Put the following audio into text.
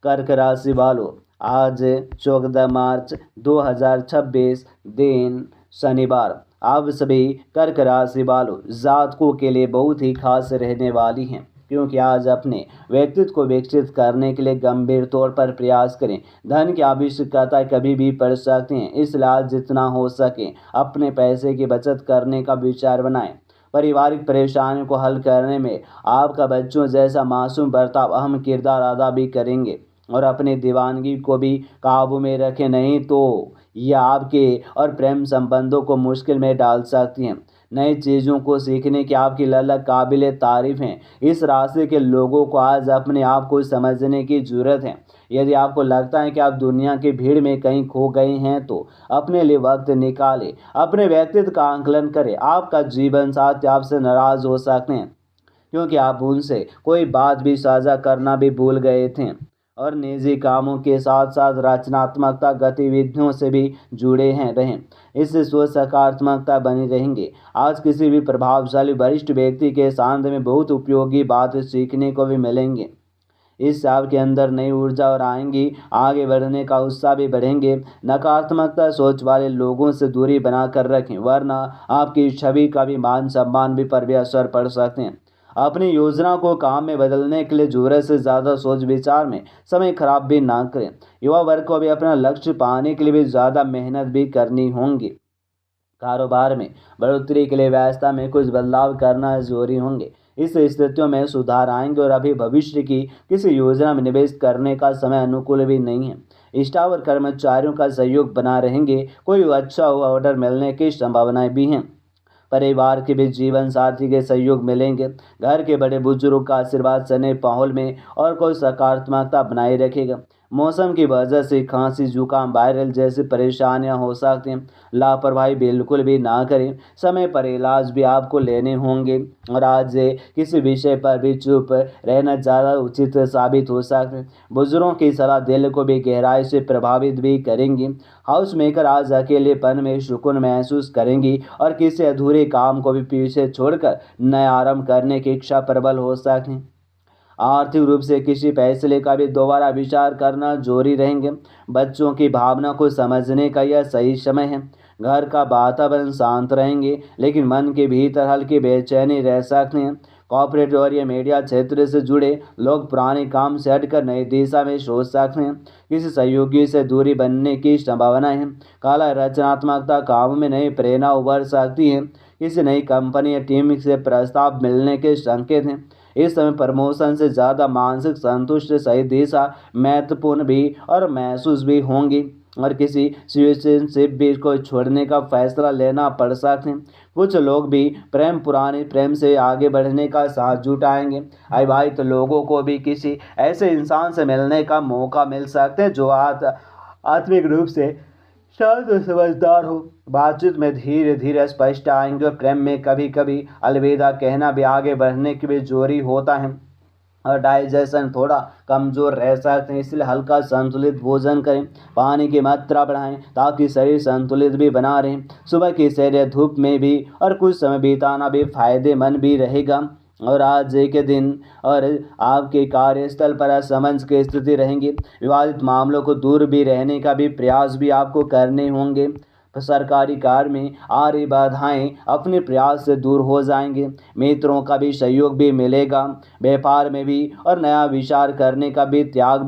कर्क राशि वालों, आज 14 मार्च 2026 दिन शनिवार आप सभी कर्क राशि वालों जातकों के लिए बहुत ही खास रहने वाली हैं, क्योंकि आज अपने व्यक्तित्व को विकसित करने के लिए गंभीर तौर पर प्रयास करें। धन की आवश्यकता कभी भी पड़ सकती है, इसलिए आज जितना हो सके अपने पैसे की बचत करने का विचार बनाएं। पारिवारिक परेशानियों को हल करने में आपका बच्चों जैसा मासूम बर्ताव अहम किरदार अदा भी करेंगे और अपनी दीवानगी को भी काबू में रखें, नहीं तो यह आपके और प्रेम संबंधों को मुश्किल में डाल सकती हैं। नई चीज़ों को सीखने की आपकी ललक काबिल तारीफ है। इस राशि के लोगों को आज अपने आप को समझने की जरूरत है। यदि आपको लगता है कि आप दुनिया की भीड़ में कहीं खो गए हैं तो अपने लिए वक्त निकालें, अपने व्यक्तित्व का आंकलन करें। आपका जीवन साथी आपसे नाराज हो सकते हैं क्योंकि आप उनसे कोई बात भी साझा करना भी भूल गए थे और निजी कामों के साथ साथ रचनात्मकता गतिविधियों से भी जुड़े हैं रहें। इससे सोच सकारात्मकता बनी रहेंगे। आज किसी भी प्रभावशाली वरिष्ठ व्यक्ति के साथ में बहुत उपयोगी बातें सीखने को भी मिलेंगे। इस आपके अंदर नई ऊर्जा और आएंगी, आगे बढ़ने का उत्साह भी बढ़ेंगे। नकारात्मकता सोच वाले लोगों से दूरी बनाकर रखें, वरना आपकी छवि का भी मान सम्मान भी पर भी असर पड़ सकते हैं। अपनी योजना को काम में बदलने के लिए ज़रूरत से ज़्यादा सोच विचार में समय खराब भी ना करें। युवा वर्ग को भी अपना लक्ष्य पाने के लिए भी ज़्यादा मेहनत भी करनी होंगी। कारोबार में बढ़ोतरी के लिए व्यवस्था में कुछ बदलाव करना जरूरी होंगे। इस स्थितियों में सुधार आएंगे और अभी भविष्य की किसी योजना में निवेश करने का समय अनुकूल भी नहीं है। स्टाफ और कर्मचारियों का सहयोग बना रहेंगे। कोई अच्छा ऑर्डर मिलने की संभावनाएं भी हैं। परिवार के बीच जीवन साथी के सहयोग मिलेंगे। घर के बड़े बुजुर्ग का आशीर्वाद सने माहौल में और कोई सकारात्मकता बनाए रखेगा। मौसम की वजह से खांसी, जुकाम, वायरल जैसी परेशानियां हो सकती हैं। लापरवाही बिल्कुल भी ना करें। समय पर इलाज भी आपको लेने होंगे और आज किसी विषय पर भी चुप रहना ज़्यादा उचित साबित हो सकता है। बुजुर्गों की सलाह दिल को भी गहराई से प्रभावित भी करेंगी। हाउस मेकर आज अकेलेपन में सुकून महसूस करेंगी और किसी अधूरे काम को भी पीछे छोड़कर नया आरंभ करने की इच्छा प्रबल हो सकती है। आर्थिक रूप से किसी फैसले का भी दोबारा विचार करना जरूरी रहेंगे। बच्चों की भावना को समझने का यह सही समय है। घर का वातावरण शांत रहेंगे, लेकिन मन के भीतर हल्की बेचैनी रह सकते हैं। कॉर्पोरेट और या मीडिया क्षेत्र से जुड़े लोग पुराने काम से हटकर नई दिशा में सोच सकते हैं। किसी सहयोगी से दूरी बनने की संभावना है। कला रचनात्मकता काम में नई प्रेरणा उभर सकती है। किसी नई कंपनी या टीम से प्रस्ताव मिलने के संकेत हैं। इस समय प्रमोशन से ज़्यादा मानसिक संतुष्टि, सही दिशा महत्वपूर्ण भी और महसूस भी होंगी और किसी सिचुएशनशिप भी को छोड़ने का फैसला लेना पड़ सकते हैं। कुछ लोग भी पुराने प्रेम से आगे बढ़ने का साथ जुटाएंगे। अविवाहित लोगों को भी किसी ऐसे इंसान से मिलने का मौका मिल सकते हैं जो आत्मिक रूप से शांत और समझदार हो। बातचीत में धीरे धीरे स्पष्ट आएंगे और प्रेम में कभी कभी अलविदा कहना भी आगे बढ़ने के लिए जरूरी होता है और डाइजेशन थोड़ा कमज़ोर रह सकते हैं, इसलिए हल्का संतुलित भोजन करें। पानी की मात्रा बढ़ाएं ताकि शरीर संतुलित भी बना रहे। सुबह की सैर या धूप में भी और कुछ समय बिताना भी फायदेमंद भी रहेगा। और आज के दिन और आपके कार्यस्थल पर असमंजस की स्थिति रहेंगी। विवादित मामलों को दूर भी रहने का भी प्रयास भी आपको करने होंगे। सरकारी कार्य में आ रही बाधाएं अपने प्रयास से दूर हो जाएंगे। मित्रों का भी सहयोग भी मिलेगा। व्यापार में भी और नया विचार करने का भी त्याग